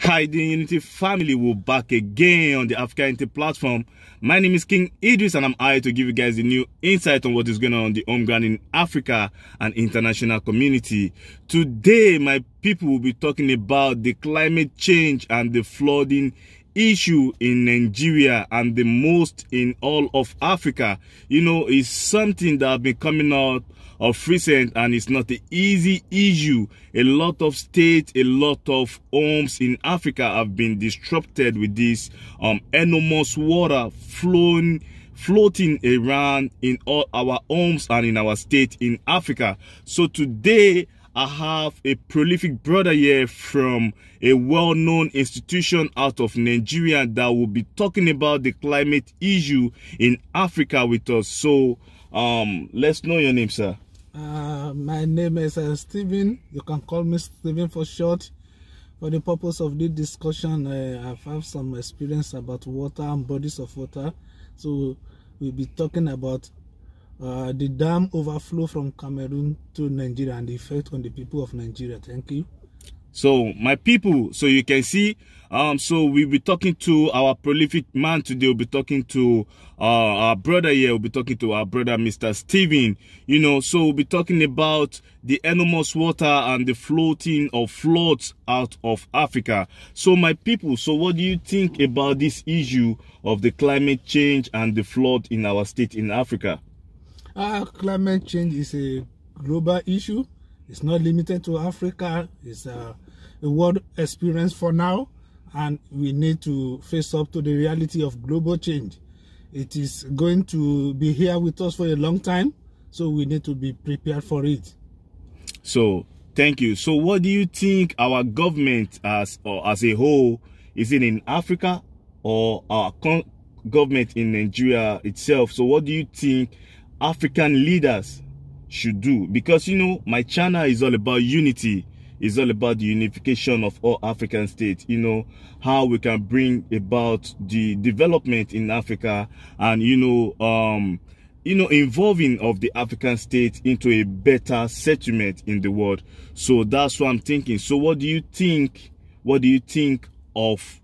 KingIdris family will back again on the AfricaUnity platform. My name is KingIdris and I'm here to give you guys a new insight on what is going on the home ground in Africa and international community. Today, my people will be talking about the climate change and the flooding issue in Nigeria and the most in all of Africa. You know, it's something that has been coming out of recent and it's not an easy issue. A lot of states, a lot of homes in Africa have been disrupted with this enormous water floating around in all our homes and in our state in Africa. So today I have a prolific brother here from a well-known institution out of Nigeria that will be talking about the climate issue in Africa with us. So let's know your name, sir. My name is Steven. You can call me Steven for short. For the purpose of this discussion, I've had some experience about water and bodies of water. So we'll be talking about the dam overflow from Cameroon to Nigeria and the effect on the people of Nigeria. Thank you. So my people, so you can see, so we'll be talking to our prolific man today. We'll be talking to our brother here. We'll be talking to our brother, Mr. Steven. You know, so we'll be talking about the enormous water and the floating of floods out of Africa. So my people, so what do you think about this issue of the climate change and the flood in our state in Africa? Climate change is a global issue. It's not limited to Africa. It's a world experience for now, and we need to face up to the reality of global change. It is going to be here with us for a long time, so we need to be prepared for it. So, thank you. So, what do you think our government as a whole, is it in Africa or our government in Nigeria itself? So, what do you think African leaders should do? Because, you know, my channel is all about unity. It's all about the unification of all African states, you know, how we can bring about the development in Africa and, you know, involving of the African states into a better settlement in the world. So that's what I'm thinking. So what do you think? What do you think of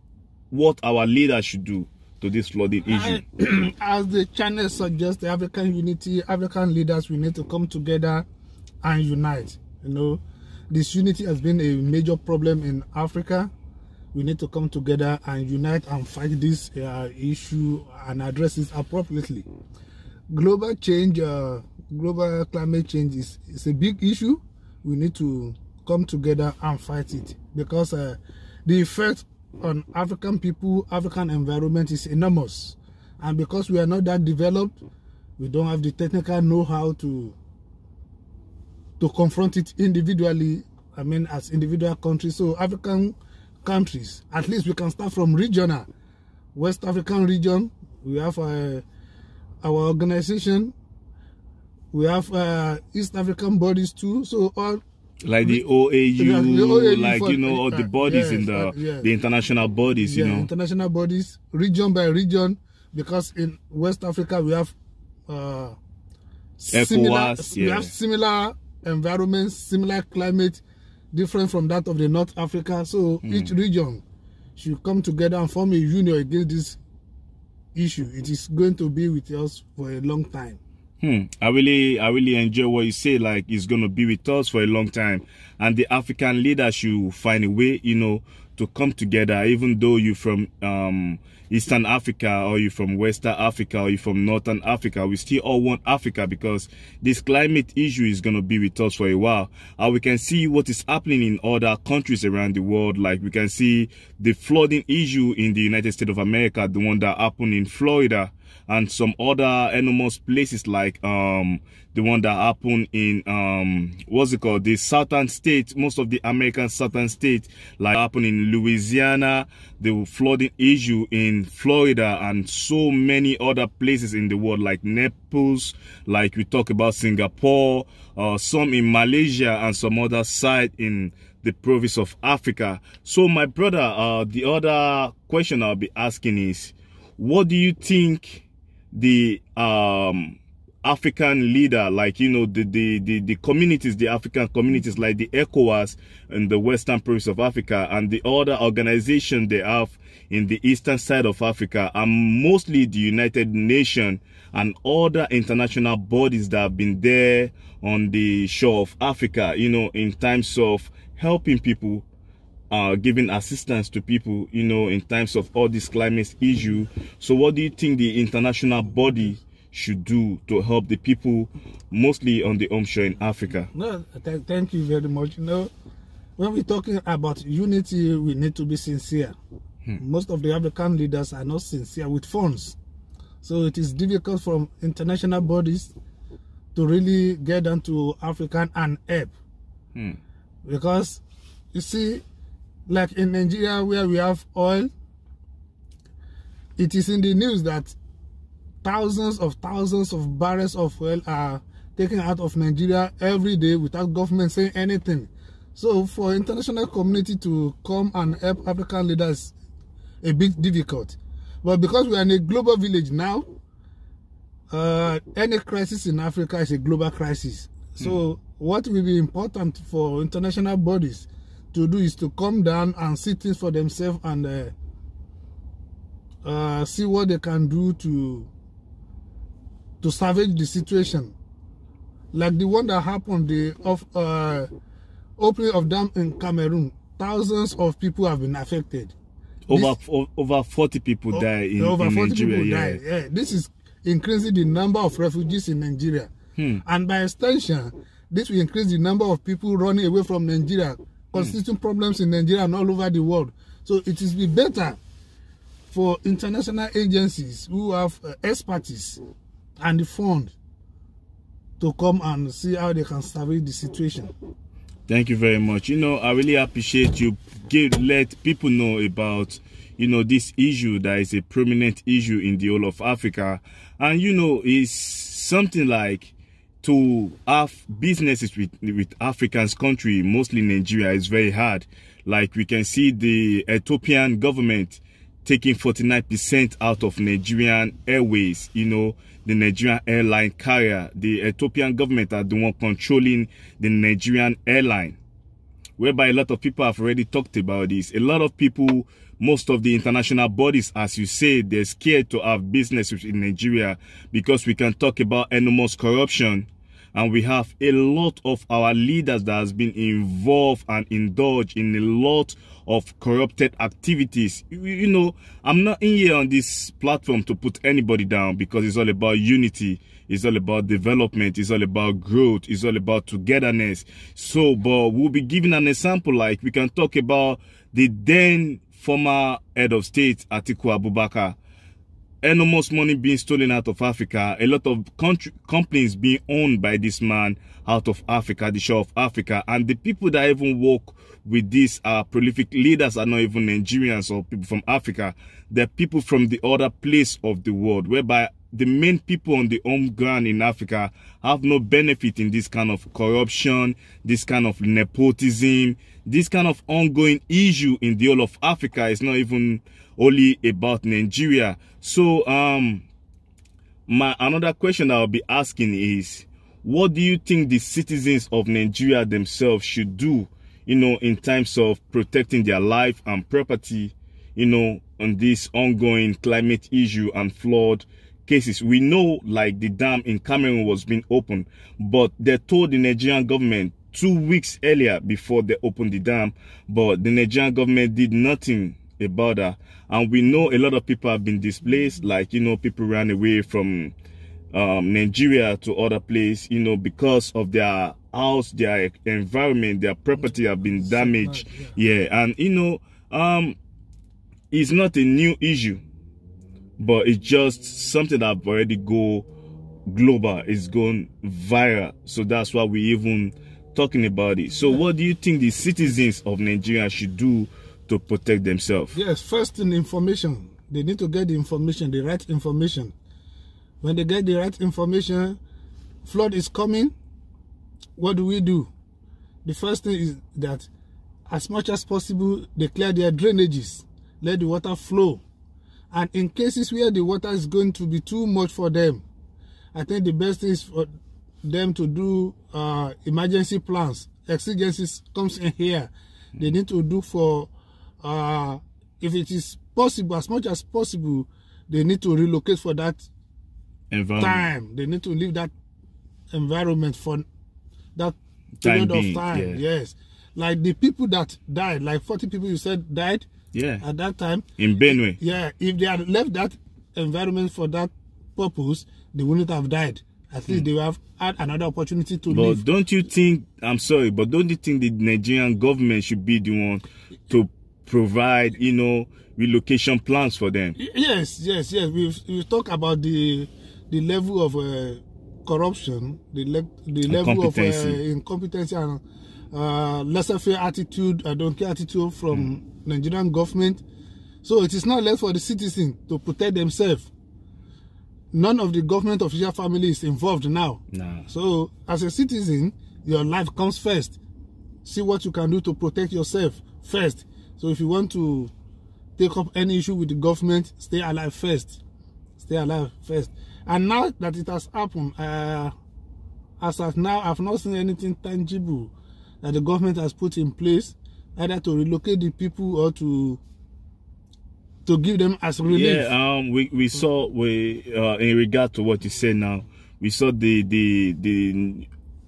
what our leaders should do to this flooding issue? As the channel suggests, the African unity, African leaders, we need to come together and unite. You know, this unity has been a major problem in Africa. We need to come together and unite and fight this issue and address it appropriately. Global change, global climate change is a big issue. We need to come together and fight it because the effect on African people, African environment is enormous, and because we are not that developed, we don't have the technical know-how to confront it individually. I mean, as individual countries. So African countries, at least we can start from regional. West African region, we have our organization. We have East African bodies too. So all, like the OAU, like, you know, all the bodies, yes, in the international bodies, you know. International bodies, region by region, because in West Africa we have similar environments, similar climate, different from that of the North Africa. So each region should come together and form a union against this issue. It is going to be with us for a long time. I really enjoy what you say, like it's going to be with us for a long time, and the African leaders should find a way, you know, to come together, even though you're from Eastern Africa or you're from Western Africa or you're from Northern Africa. We still all want Africa because this climate issue is going to be with us for a while. We can see what is happening in other countries around the world. Like we can see the flooding issue in the United States of America, the one that happened in Florida, and some other enormous places like the one that happened in what's it called, the southern states, most of the American southern states, like happened in Louisiana, the flooding issue in Florida, and so many other places in the world like Naples, like we talk about Singapore, some in Malaysia, and some other side in the province of Africa. So my brother, the other question I'll be asking is, what do you think the African leader, like, you know, the communities, the African communities, like the ECOWAS in the western province of Africa, and the other organization they have in the eastern side of Africa, and mostly the United Nations and other international bodies that have been there on the shore of Africa, you know, in times of helping people, giving assistance to people, you know, in times of all this climate issue. So what do you think the international body should do to help the people, mostly on the home shore in Africa? No, thank you very much. You know, when we're talking about unity, we need to be sincere. Most of the African leaders are not sincere with funds. So it is difficult from international bodies to really get down to African and help. Because, you see, like in Nigeria where we have oil, it is in the news that thousands of barrels of oil are taken out of Nigeria every day without government saying anything. So for international community to come and help African leaders, a bit difficult. But because we are in a global village now, any crisis in Africa is a global crisis. So what will be important for international bodies to do is to come down and see things for themselves and see what they can do to salvage the situation. Like the one that happened, the opening of dam in Cameroon, thousands of people have been affected. Over 40 people die in Nigeria. Yeah. This is increasing the number of refugees in Nigeria. And by extension, this will increase the number of people running away from Nigeria, constituting problems in Nigeria and all over the world. So it is better for international agencies who have expertise and the fund to come and see how they can salvage the situation. Thank you very much. You know, I really appreciate you let people know about, you know, this issue that is a prominent issue in the whole of Africa. And, you know, it's something like to have businesses with African country, mostly Nigeria, is very hard. Like we can see the Ethiopian government taking 49% out of Nigerian Airways, you know, the Nigerian airline carrier. The Ethiopian government are the one controlling the Nigerian airline, whereby a lot of people have already talked about this. A lot of people, most of the international bodies, as you say, they're scared to have businesses in Nigeria because we can talk about enormous corruption. And we have a lot of our leaders that has been involved and indulged in a lot of corrupted activities. You know, I'm not in here on this platform to put anybody down because it's all about unity. It's all about development. It's all about growth. It's all about togetherness. So, but we'll be giving an example. Like we can talk about the then former head of state, Atiku Abubakar. Enormous money being stolen out of Africa, a lot of companies being owned by this man out of Africa, the shore of Africa, and the people that even work with these prolific leaders are not even Nigerians or people from Africa. They're people from the other place of the world, whereby the main people on the home ground in Africa have no benefit in this kind of corruption, this kind of nepotism, this kind of ongoing issue in the whole of Africa. Is not even only about Nigeria. So another question I'll be asking is, what do you think the citizens of Nigeria themselves should do, you know, in terms of protecting their life and property, you know, on this ongoing climate issue and flood cases? We know like the dam in Cameroon was being opened, but they told the Nigerian government 2 weeks earlier before they opened the dam, but the Nigerian government did nothing about that. And we know a lot of people have been displaced, like, you know, people ran away from Nigeria to other places, you know, because of their house, their environment, their property have been damaged. Yeah, and you know, it's not a new issue, but it's just something that already go global, it's gone viral. So that's why we even talking about it. So what do you think the citizens of Nigeria should do to protect themselves? Yes, first in information. They need to get the information, the right information. When they get the right information, flood is coming, what do? The first thing is that as much as possible, they clear their drainages, let the water flow. And in cases where the water is going to be too much for them, I think the best thing is for them to do emergency plans. Exigencies comes in here. They need to do for, if it is possible, as much as possible, they need to relocate for that time. They need to leave that environment for that period of time. Yes. Like the people that died, like 40 people you said died at that time. In Benue. Yeah. If they had left that environment for that purpose, they wouldn't have died. At least they would have had another opportunity to live. But don't you think, I'm sorry, but don't you think the Nigerian government should be the one to provide, you know, relocation plans for them? Yes. We've talked about the level of corruption, the level of incompetency and laissez-faire attitude, I don't care attitude from Nigerian government. So it is not left for the citizens to protect themselves. None of the government official family is involved now. So as a citizen, your life comes first. See what you can do to protect yourself first. So if you want to take up any issue with the government, stay alive first. Stay alive first. And now that it has happened, as of now, I've not seen anything tangible that the government has put in place, either to relocate the people or to give them as relief. Yeah, we saw in regard to what you said now, we saw the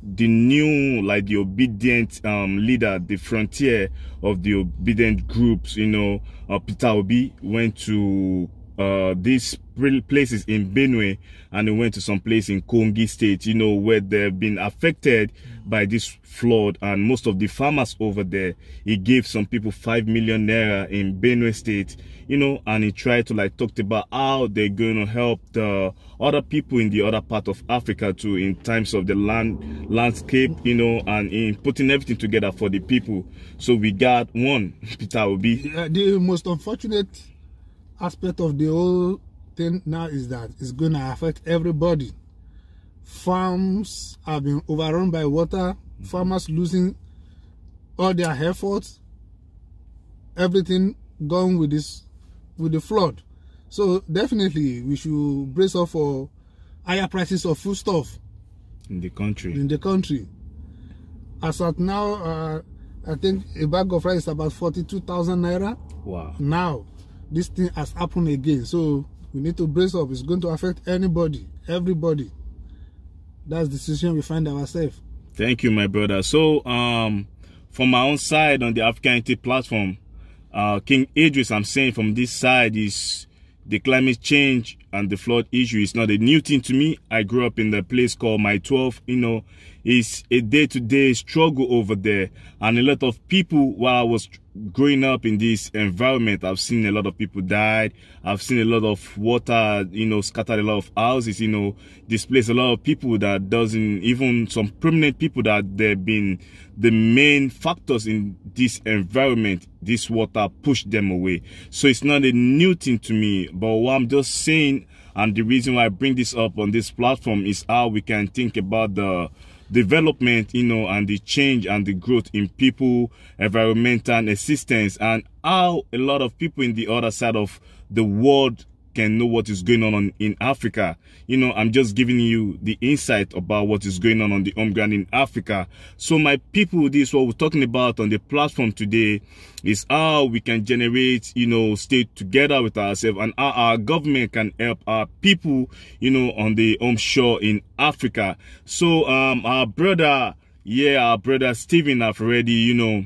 new, like the obedient leader, the frontier of the obedient groups, you know, Peter Obi went to these places in Benue, and he went to some place in Kogi State, you know, where they've been affected by this flood, and most of the farmers over there, he gave some people 5 million naira in Benue State, you know, and he tried to like talk about how they're going to help the other people in the other part of Africa too, in terms of the landscape, you know, and in putting everything together for the people. So we got one, Peter Obi. The most unfortunate aspect of the whole thing now is that it's going to affect everybody. Farms have been overrun by water, farmers losing all their efforts, everything gone with the flood. So definitely we should brace up for higher prices of foodstuff in the country. As at now, I think a bag of rice is about 42,000 naira. Wow. Now this thing has happened again, so we need to brace up. It's going to affect anybody, everybody. That's the decision we find ourselves. Thank you, my brother. So from my own side on the AfricaUnity platform, KingIdris, I'm saying from this side, is the climate change and the flood issue is not a new thing to me. I grew up in the place called My 12, you know. It's a day-to-day struggle over there, and a lot of people, while I was growing up in this environment, I've seen a lot of people died. I've seen a lot of water, you know, scattered a lot of houses, you know, displaced a lot of people that doesn't, even some prominent people that they've been the main factors in this environment. This water pushed them away. So it's not a new thing to me, but what I'm just saying, and the reason why I bring this up on this platform, is how we can think about the development, you know, and the change and the growth in people, environmental assistance, and how a lot of people in the other side of the world can know what is going on in Africa. You know, I'm just giving you the insight about what is going on the home ground in Africa. So my people, this is what we're talking about on the platform today, is how we can generate, you know, stay together with ourselves, and how our government can help our people, you know, on the home shore in Africa. So our brother Stephen have already, you know,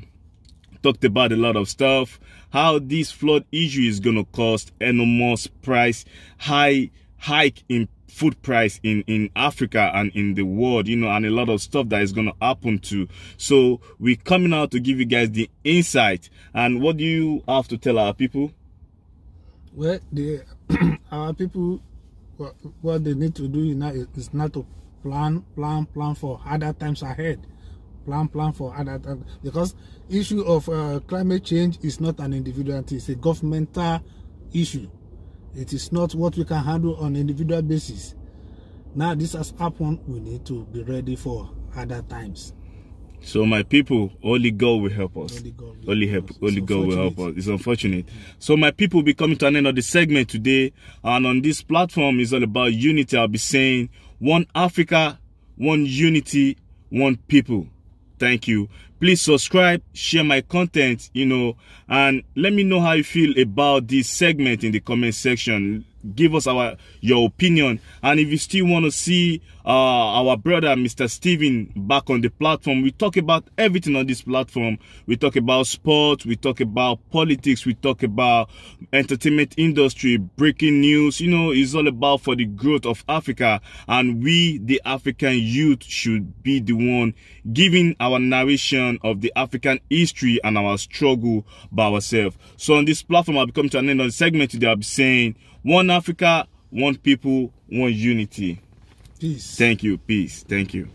talked about a lot of stuff, how this flood issue is going to cost enormous price hike in food price in Africa and in the world, you know, and a lot of stuff that is going to happen too. So we're coming out to give you guys the insight. And what do you have to tell our people? Well, our people, what they need to do now is not to plan for other times ahead. Plan for other times, because issue of climate change is not an individual thing. It's a governmental issue. It is not what we can handle on an individual basis. Now this has happened, we need to be ready for other times. So my people, only God will help us. Only God will help us. It's unfortunate. So my people, will be coming to an end of the segment today, and on this platform is all about unity. I'll be saying One Africa, one unity, one people. Thank you. Please subscribe, share my content, you know, and let me know how you feel about this segment in the comment section. Give us your opinion, and if you still want to see our brother Mr. Steven back on the platform, we talk about everything on this platform. We talk about sports, we talk about politics, we talk about entertainment industry, breaking news. You know, it's all about for the growth of Africa, and we, the African youth, should be the one giving our narration of the African history and our struggle by ourselves. So on this platform, I'll be coming to an end of the segment today. I'll be saying, one Africa, one people, one unity. Peace. Thank you. Peace. Thank you.